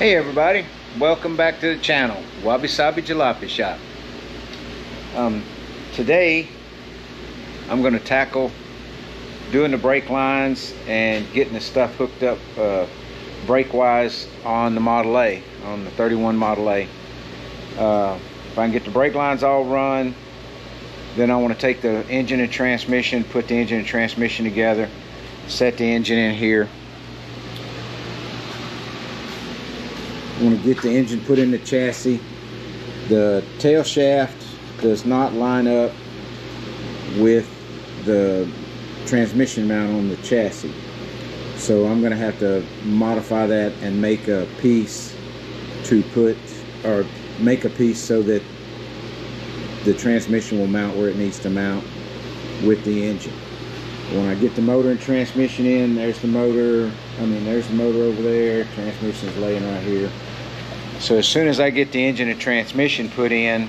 Hey everybody, welcome back to the channel, Wabi Sabi Jalopy Shop. Today I'm going to tackle doing the brake lines and getting the stuff hooked up brake wise on the Model A, on the 31 Model A. If I can get the brake lines all run, then I want to take the engine and transmission, put the engine and transmission together, set the engine in here. I want to get the engine put in the chassis. The tail shaft does not line up with the transmission mount on the chassis, so I'm going to have to modify that and make a piece to put, or make a piece so that the transmission will mount where it needs to mount with the engine. When I get the motor and transmission in, there's the motor, there's the motor over there, transmission is laying right here. So as soon as I get the engine and transmission put in,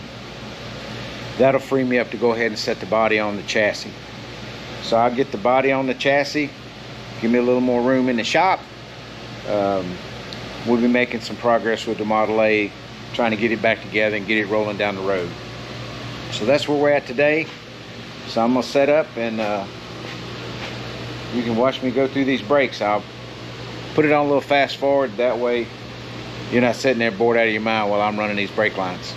that'll free me up to go ahead and set the body on the chassis. So I'll get the body on the chassis, give me a little more room in the shop. We'll be making some progress with the Model A, trying to get it back together and get it rolling down the road. So that's where we're at today. So I'm gonna set up and you can watch me go through these brakes. I'll put it on a little fast forward, that way you're not sitting there bored out of your mind while I'm running these brake lines.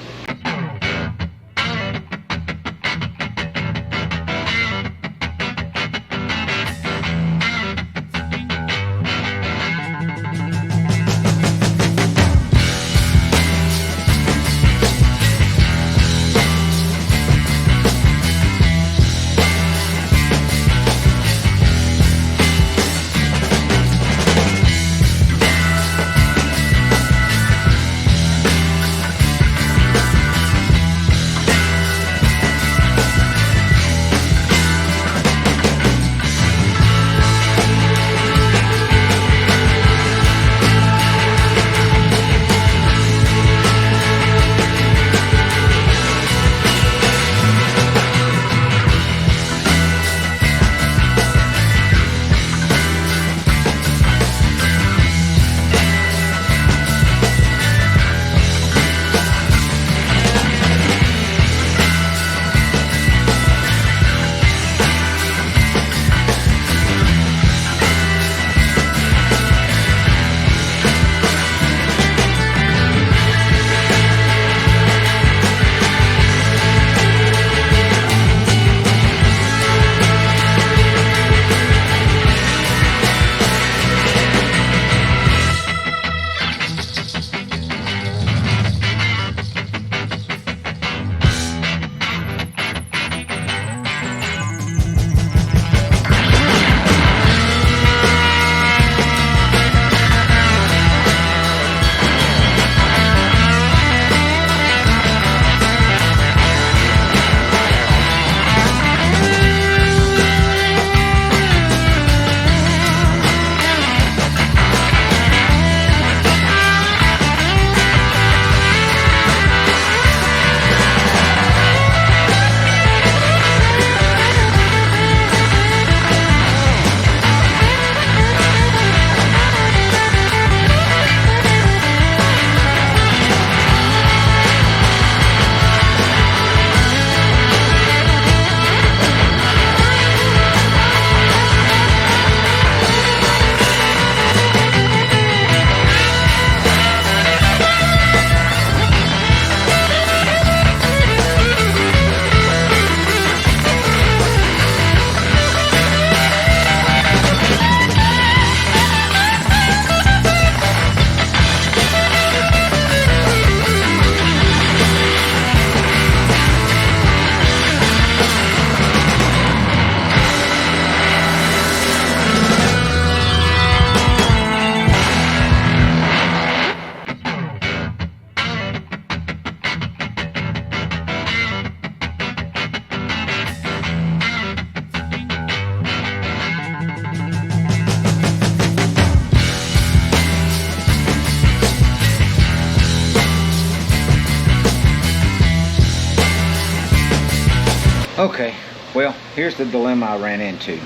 Okay, well, here's the dilemma I ran into.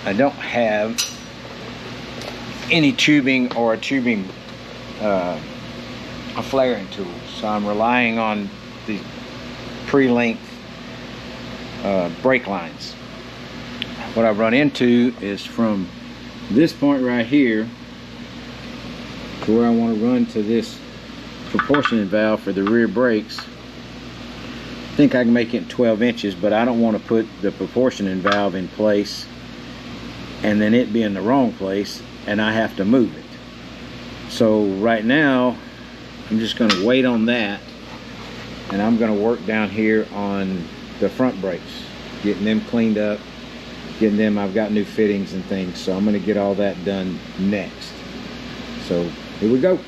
I don't have any tubing or a tubing a flaring tool. So I'm relying on the pre-length brake lines. What I've run into is from this point right here to where I want to run to this proportioning valve for the rear brakes. I think I can make it 12 inches, but I don't want to put the proportioning valve in place and then it be in the wrong place and I have to move it. So right now I'm just going to wait on that, and I'm going to work down here on the front brakes, getting them cleaned up, getting them, I've got new fittings and things, so I'm going to get all that done next. So here we go.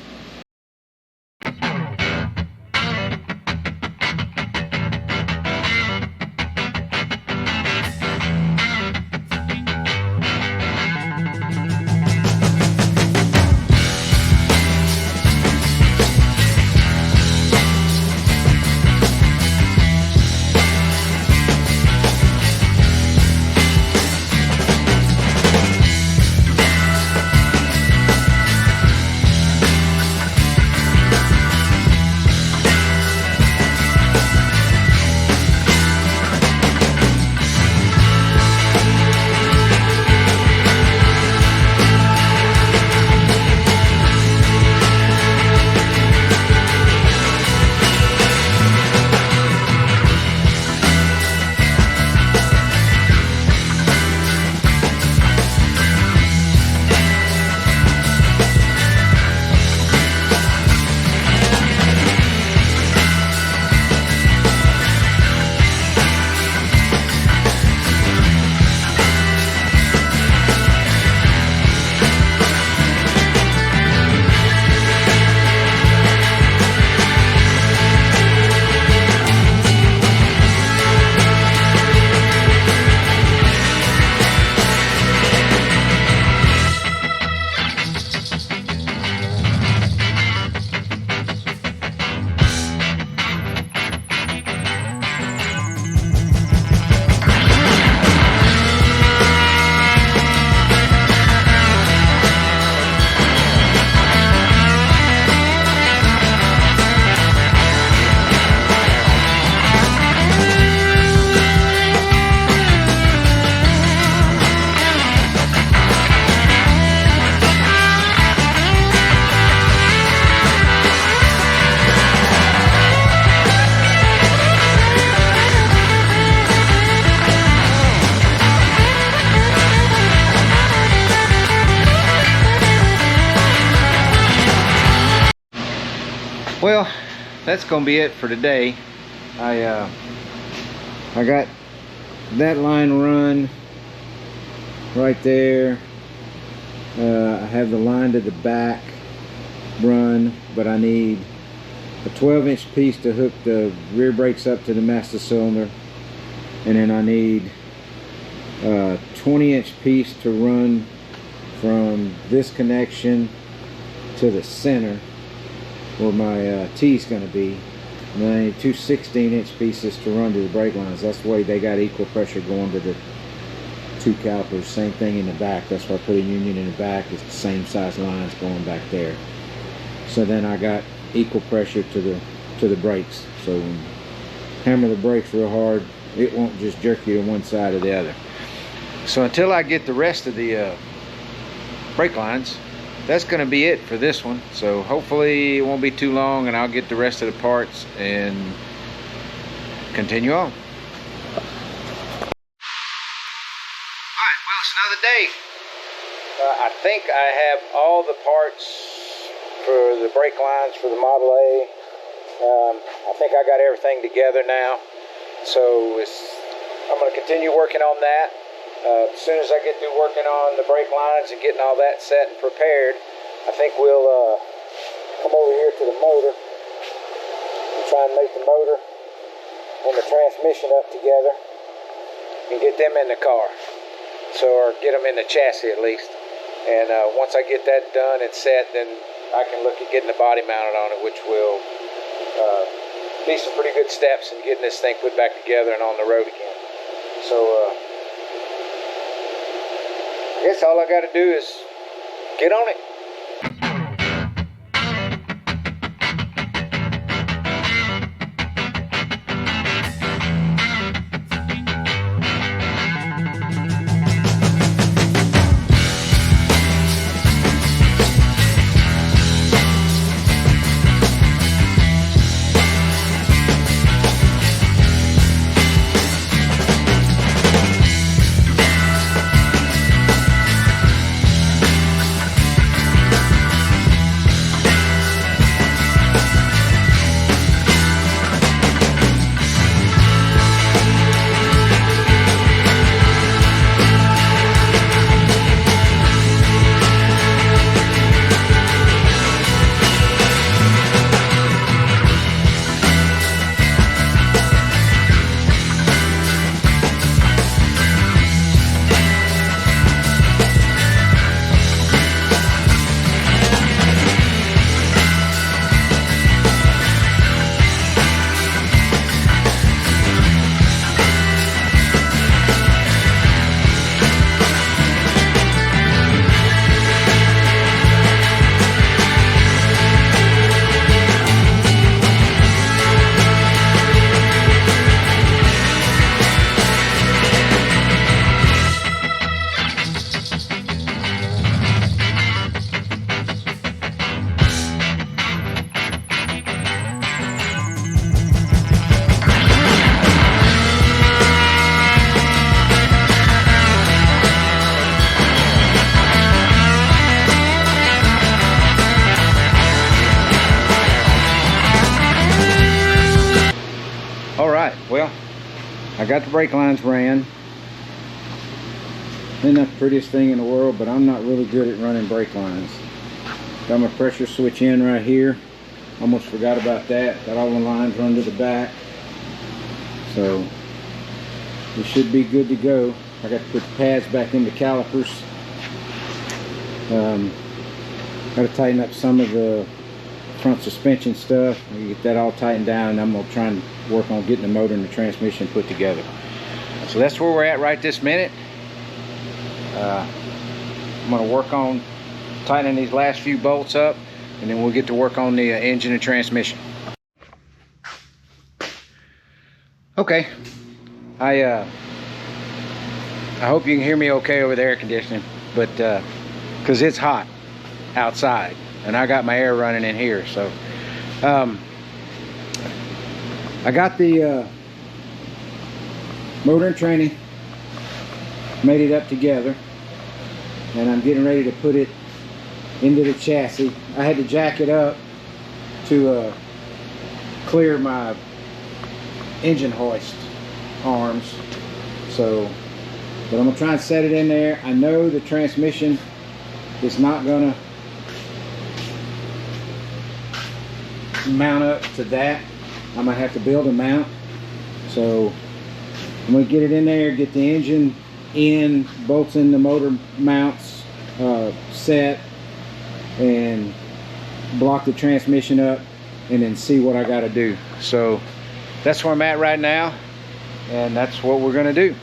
Well, that's gonna be it for today. I got that line run right there. I have the line to the back run, but I need a 12-inch piece to hook the rear brakes up to the master cylinder, and then I need a 20-inch piece to run from this connection to the center where my T is going to be. And then I need two 16-inch pieces to run to the brake lines. That's the way they got equal pressure going to the two calipers. Same thing in the back. That's why I put a union in the back. It's the same size lines going back there. So then I got equal pressure to the brakes. So when you hammer the brakes real hard, it won't just jerk you to one side or the other. So until I get the rest of the brake lines, that's going to be it for this one. So hopefully it won't be too long and I'll get the rest of the parts and continue on. Alright, well, it's another day. I think I have all the parts for the brake lines for the Model A. I think I got everything together now. So I'm going to continue working on that. As soon as I get through working on the brake lines and getting all that set and prepared, I think we'll come over here to the motor and try and make the motor and the transmission up together and get them in the car. So, or get them in the chassis at least. And once I get that done and set, then I can look at getting the body mounted on it, which will be some pretty good steps in getting this thing put back together and on the road again. So, I guess all I got to do is get on it. I got the brake lines ran. They're not the prettiest thing in the world, but I'm not really good at running brake lines. Got my pressure switch in right here. Almost forgot about that. Got all the lines run to the back. So we should be good to go. I got to put the pads back into calipers. Got to tighten up some of the front suspension stuff. Get that all tightened down, and I'm going to try and work on getting the motor and the transmission put together. So that's where we're at right this minute. I'm going to work on tightening these last few bolts up, and then we'll get to work on the engine and transmission. Okay, I hope you can hear me okay over the air conditioning, but because it's hot outside and I got my air running in here. So I got the motor and tranny, made it up together, and I'm getting ready to put it into the chassis. I had to jack it up to clear my engine hoist arms, so but I'm gonna try and set it in there. I know the transmission is not gonna mount up to that. I'm gonna have to build a mount, so I'm gonna get it in there, get the engine in, bolts in the motor mounts set, and block the transmission up, and then see what I got to do. So that's where I'm at right now, and that's what we're gonna do.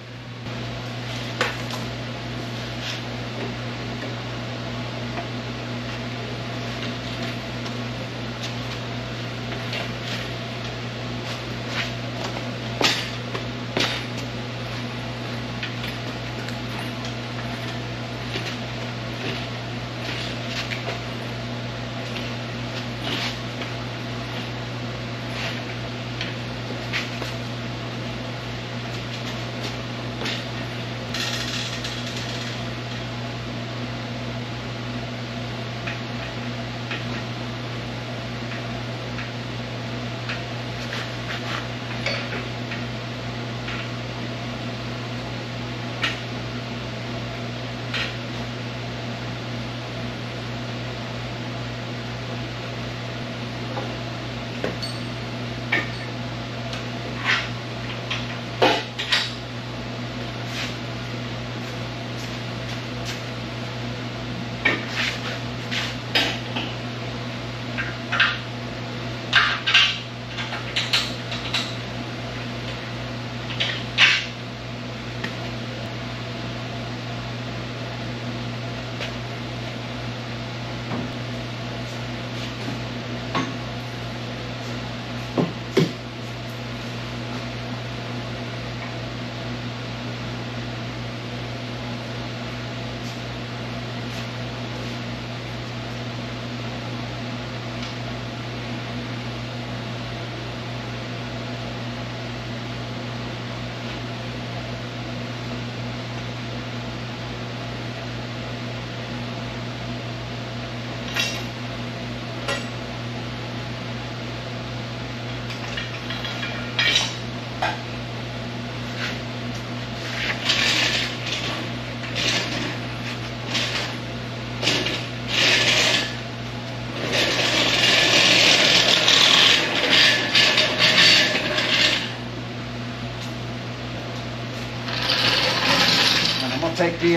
Take the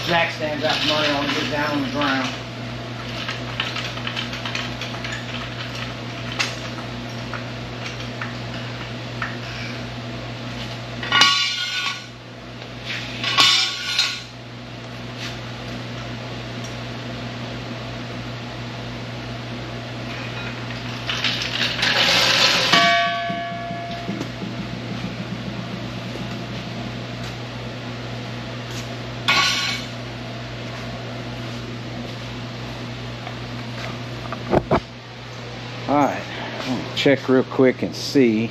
jack stands out from under and get down on the ground. Alright, I'm going to check real quick and see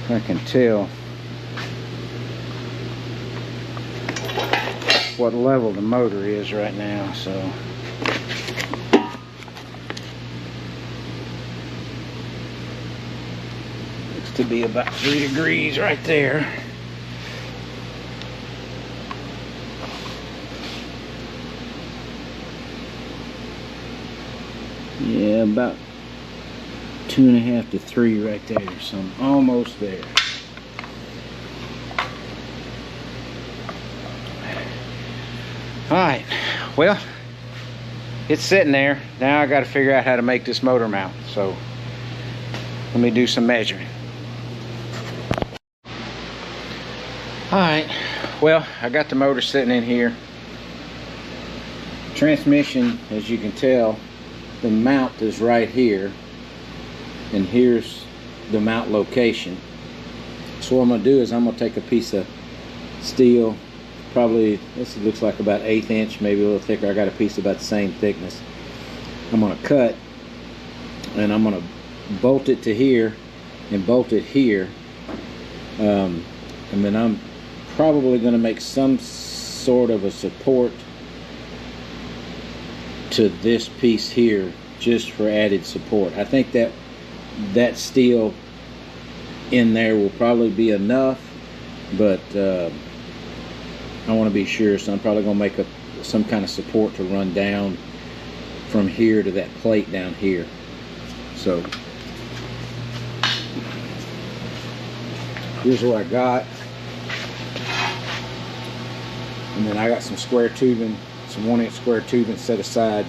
if I can tell what level the motor is right now. So looks to be about 3 degrees right there. Yeah, about 2.5 to 3 right there, so I'm almost there. Alright, well, it's sitting there. Now I got to figure out how to make this motor mount, so let me do some measuring. Alright, well, I got the motor sitting in here. Transmission, as you can tell, the mount is right here, and here's the mount location. So what I'm going to do is I'm going to take a piece of steel, probably, this looks like about 1/8 inch, maybe a little thicker. I got a piece about the same thickness. I'm going to cut, and I'm going to bolt it to here and bolt it here, and then I'm probably going to make some sort of a support to this piece here just for added support. I think that steel in there will probably be enough, but I want to be sure, so I'm probably going to make some kind of support to run down from here to that plate down here. So here's what I got, and then I got some square tubing, some 1-inch square tubing set aside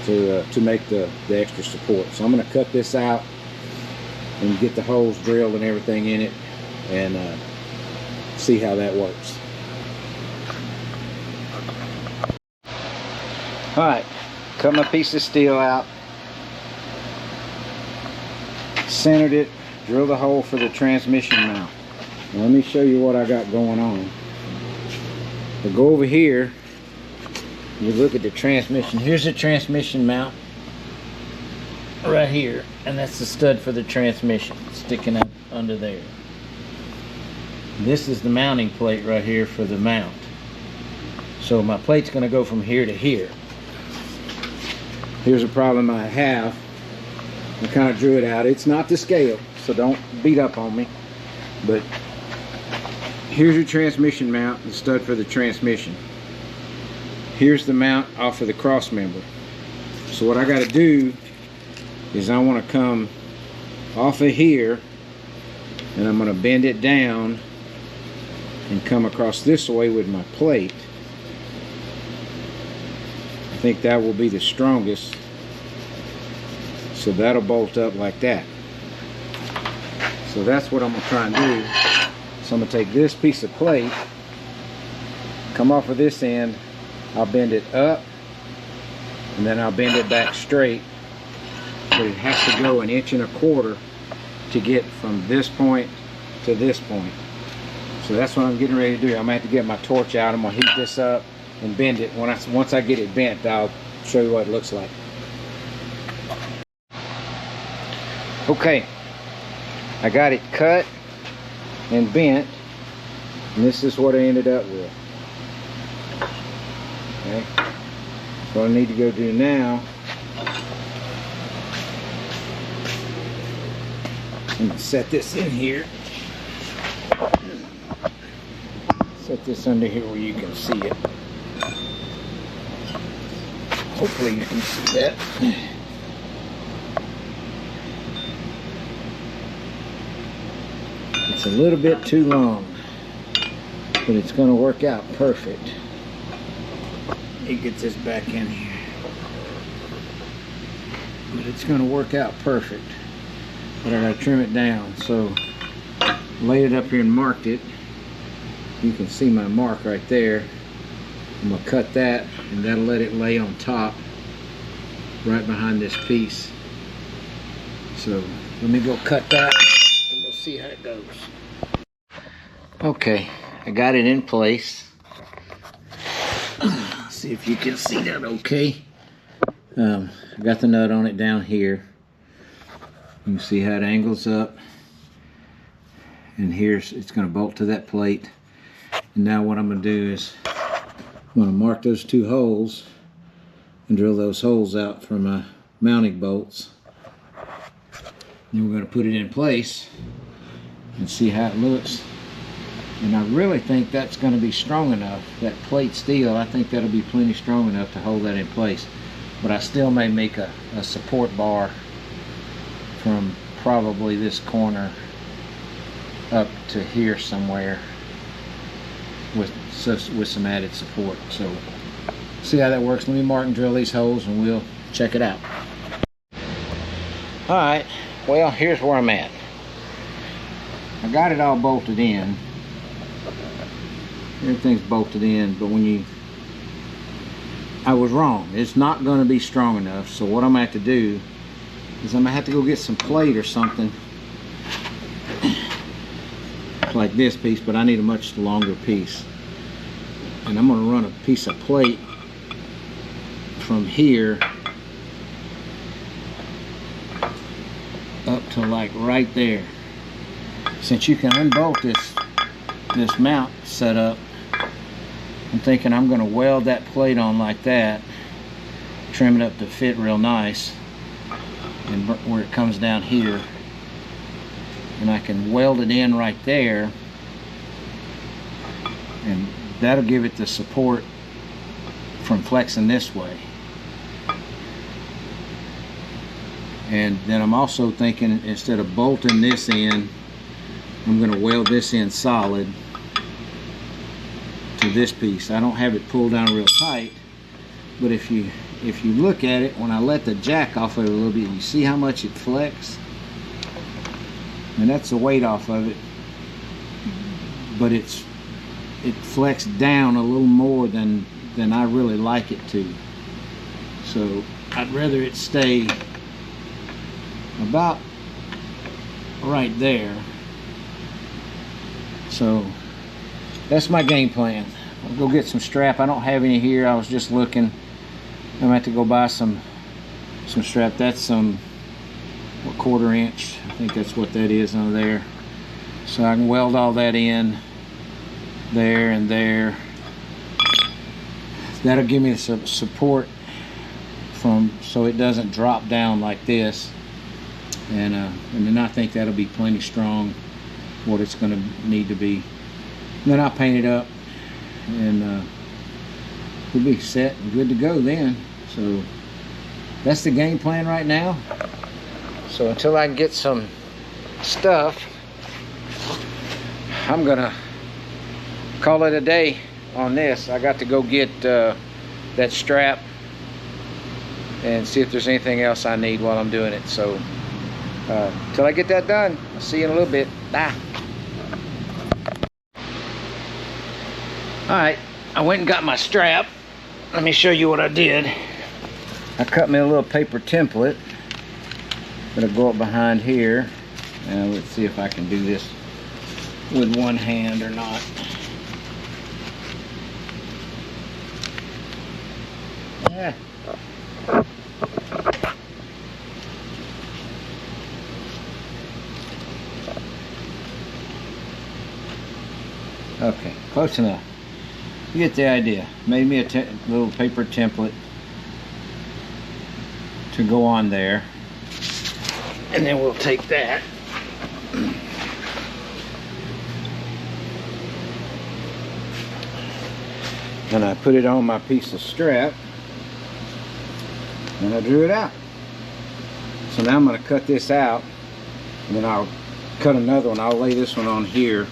to make the extra support. So I'm going to cut this out and get the holes drilled and everything in it, and see how that works. Alright, cut my piece of steel out, centered it, drilled a hole for the transmission mount. Now let me show you what I got going on. We'll go over here, you look at the transmission. Here's the transmission mount right here, and that's the stud for the transmission sticking up under there. This is the mounting plate right here for the mount. So my plate's going to go from here to here. Here's a problem I have. I kind of drew it out. It's not to scale, so don't beat up on me. But here's your transmission mount, the stud for the transmission. Here's the mount off of the cross member. So what I got to do is I want to come off of here, and I'm going to bend it down and come across this way with my plate. I think that will be the strongest. So that'll bolt up like that. So that's what I'm going to try and do. So I'm going to take this piece of plate, come off of this end, I'll bend it up, and then I'll bend it back straight. But it has to go 1.25 inches to get from this point to this point. So that's what I'm getting ready to do. I'm going to have to get my torch out. I'm going to heat this up and bend it. Once I get it bent, I'll show you what it looks like. Okay, I got it cut and bent, and this is what I ended up with. Okay, so what I need to go do now, I'm going to set this in here. Set this under here where you can see it. Hopefully you can see that. It's a little bit too long, but it's going to work out perfect. Let me get this back in here. But it's going to work out perfect. But I got to trim it down. So laid it up here and marked it. You can see my mark right there. I'm going to cut that, and that'll let it lay on top right behind this piece. So let me go cut that, and we'll see how it goes. Okay, I got it in place. See if you can see that okay. I got the nut on it down here. You can see how it angles up. And here's, it's going to bolt to that plate. And now what I'm going to do is I'm going to mark those 2 holes and drill those holes out for my mounting bolts. Then we're going to put it in place and see how it looks. And I really think that's going to be strong enough. That plate steel, I think that'll be plenty strong enough to hold that in place. But I still may make a support bar from probably this corner up to here somewhere with some added support. So see how that works. Let me mark and drill these holes and we'll check it out. Alright, well, here's where I'm at. I got it all bolted in. Everything's bolted in, but I was wrong. It's not going to be strong enough. So what I'm going to have to do is I'm going to have to go get some plate or something like this piece, but I need a much longer piece. And I'm going to run a piece of plate from here up to like right there. Since you can unbolt this mount setup, I'm thinking I'm going to weld that plate on like that, trim it up to fit real nice, and where it comes down here, and I can weld it in right there, and that'll give it the support from flexing this way. And then I'm also thinking, instead of bolting this in, I'm going to weld this in solid to this piece. I don't have it pulled down real tight, but if you look at it, when I let the jack off of it a little bit, you see how much it flexed? And that's the weight off of it, but it flexed down a little more than I really like it to. So I'd rather it stay about right there. So that's my game plan. I'll go get some strap. I don't have any here. I was just looking. I'm gonna have to go buy some strap. That's some, what, 1/4 inch. I think that's what that is on there. So I can weld all that in there and there. That'll give me some support so it doesn't drop down like this. And then I think that'll be plenty strong what it's going to need to be. And then I'll paint it up, and we'll be set and good to go then. So that's the game plan right now. So until I can get some stuff, I'm gonna call it a day on this. I got to go get that strap and see if there's anything else I need while I'm doing it. So till I get that done, I'll see you in a little bit. Bye. Alright, I went and got my strap. Let me show you what I did. I cut me a little paper template. Gonna go up behind here. And let's see if I can do this with one hand or not. Yeah. Okay, close enough. You get the idea. Made me a little paper template to go on there. And then we'll take that. And I put it on my piece of strap. And I drew it out. So now I'm going to cut this out. And then I'll cut another one. I'll lay this one on here.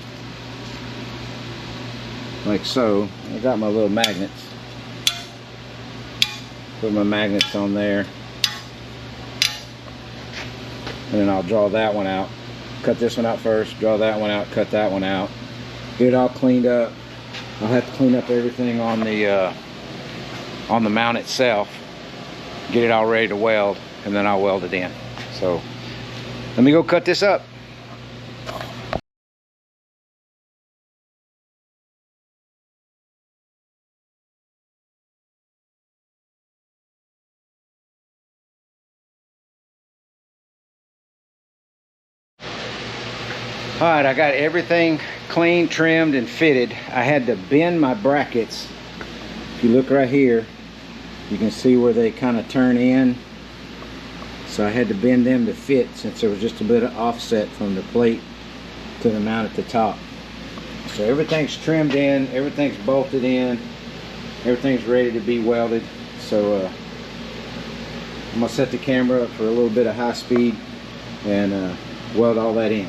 Like so. I got my little magnets. Put my magnets on there. And then I'll draw that one out. Cut this one out first. Draw that one out. Cut that one out. Get it all cleaned up. I'll have to clean up everything on the mount itself. Get it all ready to weld. And then I'll weld it in. So let me go cut this up. Alright, I got everything clean, trimmed, and fitted. I had to bend my brackets. If you look right here, you can see where they kind of turn in. so I had to bend them to fit since there was just a bit of offset from the plate to the mount at the top. So everything's trimmed in, everything's bolted in, everything's ready to be welded. So I'm gonna set the camera up for a little bit of high speed and weld all that in.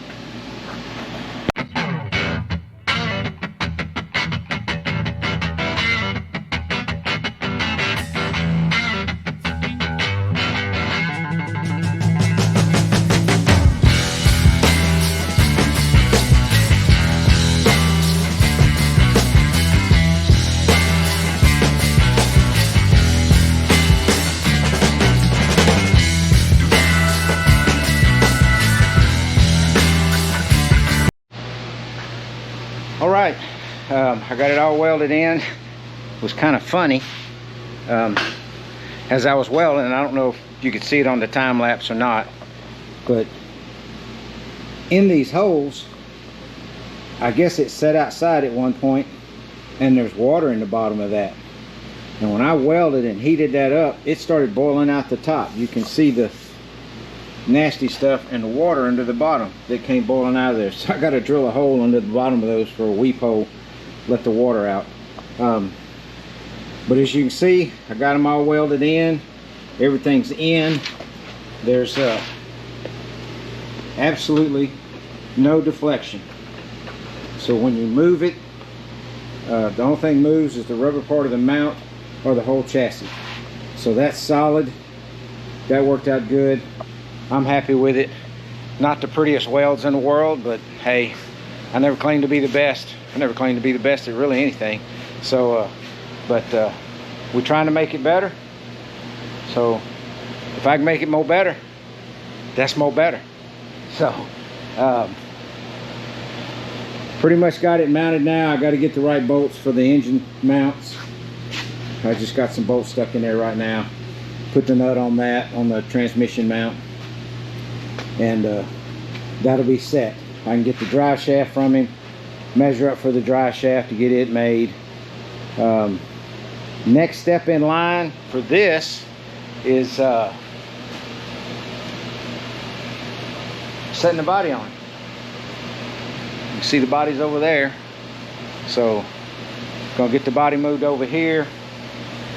All right, I got it all welded in. It was kind of funny. As I was welding, I don't know if you could see it on the time lapse or not, but in these holes, I guess it set outside at one point and there's water in the bottom of that. And when I welded and heated that up, it started boiling out the top. You can see the nasty stuff and the water under the bottom that came boiling out of there. So I got to drill a hole under the bottom of those for a weep hole, let the water out. But as you can see, I got them all welded in. Everything's in. There's absolutely no deflection. So when you move it, the only thing moves is the rubber part of the mount or the whole chassis. So that's solid. That worked out good. I'm happy with it. Not the prettiest welds in the world, but hey, I never claimed to be the best. I never claimed to be the best at really anything. So, we're trying to make it better. So, if I can make it more better, that's more better. So, pretty much got it mounted now. I got to get the right bolts for the engine mounts. I just got some bolts stuck in there right now. Put the nut on that, on the transmission mount. And that'll be set. I can get the drive shaft from him, measure up for the drive shaft to get it made. Next step in line for this is setting the body on. You can see the body's over there. So gonna get the body moved over here.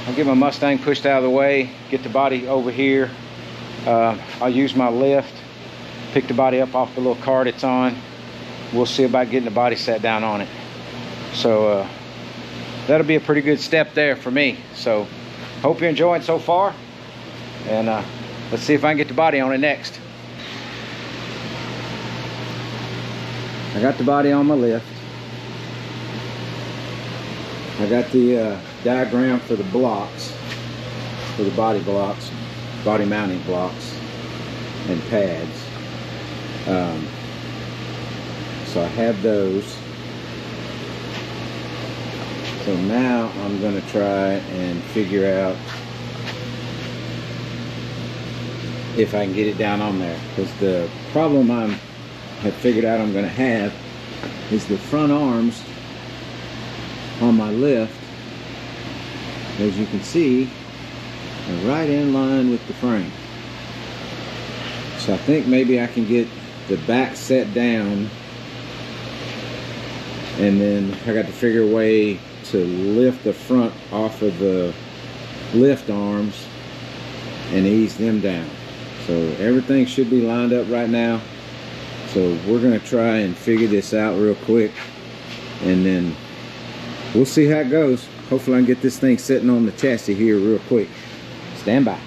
I'll get my Mustang pushed out of the way, get the body over here. I'll use my lift, pick the body up off the little cart it's on. We'll see about getting the body set down on it. So that'll be a pretty good step there for me. So hope you're enjoying so far, and let's see if I can get the body on it next. I got the body on my lift. I got the diagram for the blocks, for the body blocks, body mounting blocks and pads. So I have those. So now I'm going to try and figure out if I can get it down on there, because the problem I have figured out I'm going to have is the front arms on my lift, as you can see, are right in line with the frame. So I think maybe I can get the back set down, and then I got to figure a way to lift the front off of the lift arms and ease them down. So everything should be lined up right now. So we're going to try and figure this out real quick, and then we'll see how it goes. Hopefully I can get this thing sitting on the chassis here real quick. Stand by.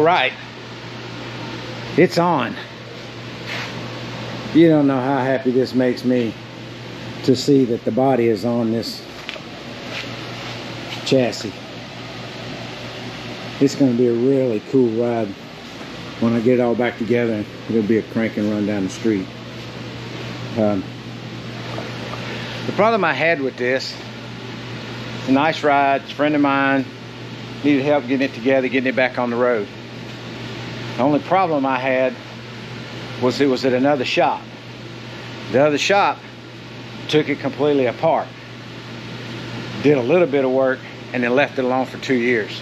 All right, it's on. You don't know how happy this makes me to see that the body is on this chassis. It's going to be a really cool ride when I get it all back together. It'll be a crank and run down the street. The problem I had with this, it's a nice ride. It's a friend of mine, needed help getting it together, getting it back on the road. The only problem I had was it was at another shop. The other shop took it completely apart, did a little bit of work, and then left it alone for 2 years.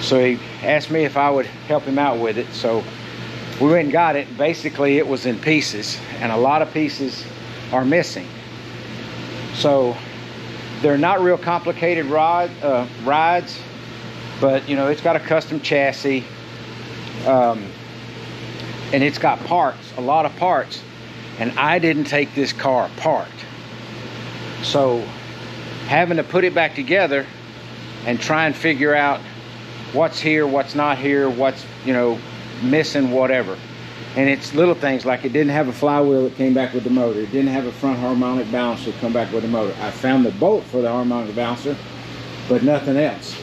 So he asked me if I would help him out with it. So we went and got it. Basically, it was in pieces, and a lot of pieces are missing. So they're not real complicated rides, but you know, it's got a custom chassis, and it's got parts, a lot of parts, and I didn't take this car apart. So having to put it back together and try and figure out what's here, what's not here, what's, you know, missing, whatever. And it's little things like it didn't have a flywheel that came back with the motor. It didn't have a front harmonic balancer that come back with the motor. I found the bolt for the harmonic balancer, but nothing else.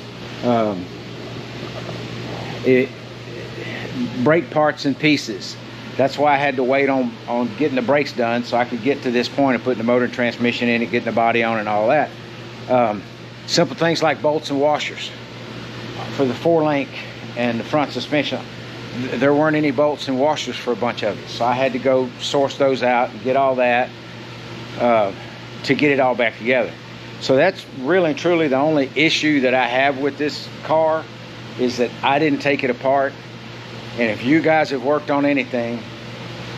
Brake parts and pieces. That's why I had to wait on getting the brakes done so I could get to this point of putting the motor and transmission in it, getting the body on and all that. Simple things like bolts and washers for the 4-link and the front suspension. There weren't any bolts and washers for a bunch of it, so I had to go source those out and get all that to get it all back together. So that's really and truly the only issue that I have with this car, is that I didn't take it apart. And if you guys have worked on anything,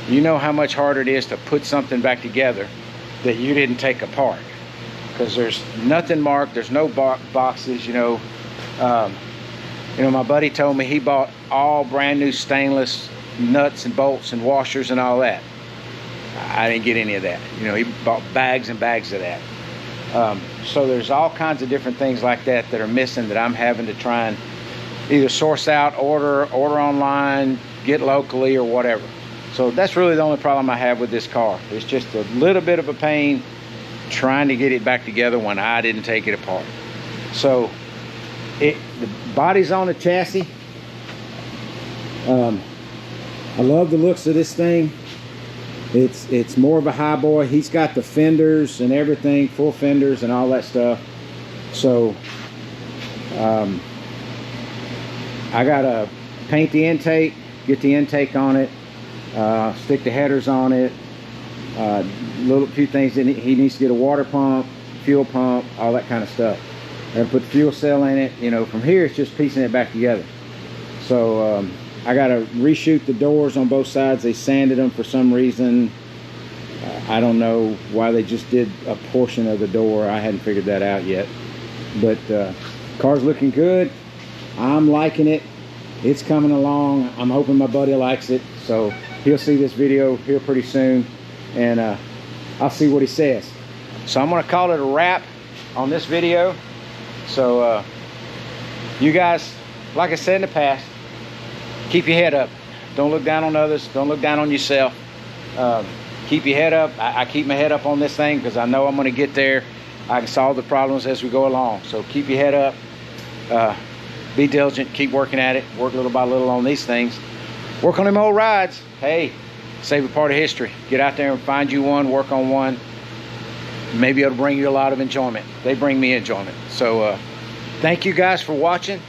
you know how much harder it is to put something back together that you didn't take apart, because there's nothing marked, there's no boxes, you know. My buddy told me he bought all brand new stainless nuts and bolts and washers and all that. I didn't get any of that. You know, he bought bags and bags of that. So there's all kinds of different things like that that are missing that I'm having to try and either source out, order online, get locally, or whatever. So that's really the only problem I have with this car. It's just a little bit of a pain trying to get it back together when I didn't take it apart. So the body's on the chassis. I love the looks of this thing. It's more of a high boy. He's got the fenders and everything, full fenders and all that stuff. So I gotta paint the intake, get the intake on it, stick the headers on it, little few things. He needs to get a water pump, fuel pump, all that kind of stuff. And put the fuel cell in it. You know, from here it's just piecing it back together. So I gotta reshoot the doors on both sides. They sanded them for some reason. I don't know why they just did a portion of the door. I hadn't figured that out yet. But car's looking good. I'm liking it. It's coming along. I'm hoping my buddy likes it. So he'll see this video here pretty soon, and I'll see what he says. So I'm gonna call it a wrap on this video. So you guys, like I said in the past, keep your head up. Don't look down on others. Don't look down on yourself. Keep your head up. I keep my head up on this thing because I know I'm going to get there. I can solve the problems as we go along. So keep your head up. Be diligent. Keep working at it. Work little by little on these things. Work on them old rides. Hey, save a part of history. Get out there and find you one. Work on one. Maybe it'll bring you a lot of enjoyment. They bring me enjoyment. So thank you guys for watching.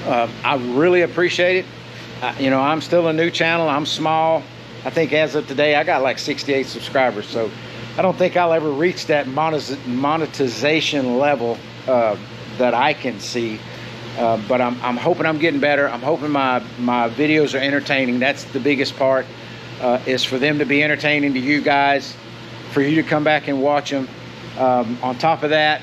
I really appreciate it. You know, I'm still a new channel. I'm small. I think as of today I got like 68 subscribers, so I don't think I'll ever reach that monetization level that I can see, but I'm hoping I'm getting better. I'm hoping my videos are entertaining. That's the biggest part, is for them to be entertaining to you guys, for you to come back and watch them. On top of that,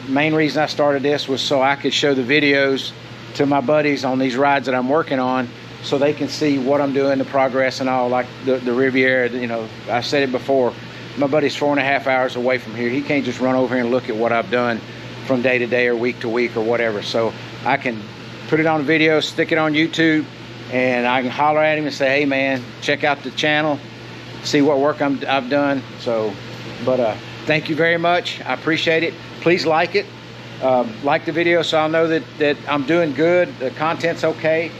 main reason I started this was so I could show the videos to my buddies on these rides that I'm working on, so they can see what I'm doing, the progress and all. Like the Riviera, you know, I said it before, my buddy's 4.5 hours away from here. He can't just run over here and look at what I've done from day to day or week to week or whatever. So I can put it on video, stick it on YouTube, and I can holler at him and say, hey man, check out the channel, see what work I've done. So, but thank you very much. I appreciate it. Please like it. Like the video so I'll know that I'm doing good, the content's okay.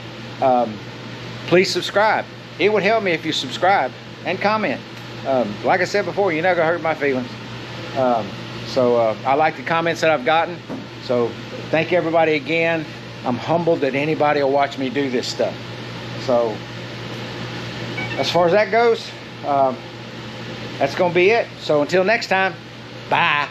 Please subscribe. It would help me if you subscribe and comment. Like I said before, you're not gonna hurt my feelings. I like the comments that I've gotten. So thank you everybody again. I'm humbled that anybody will watch me do this stuff. So as far as that goes, that's gonna be it. So until next time, bye.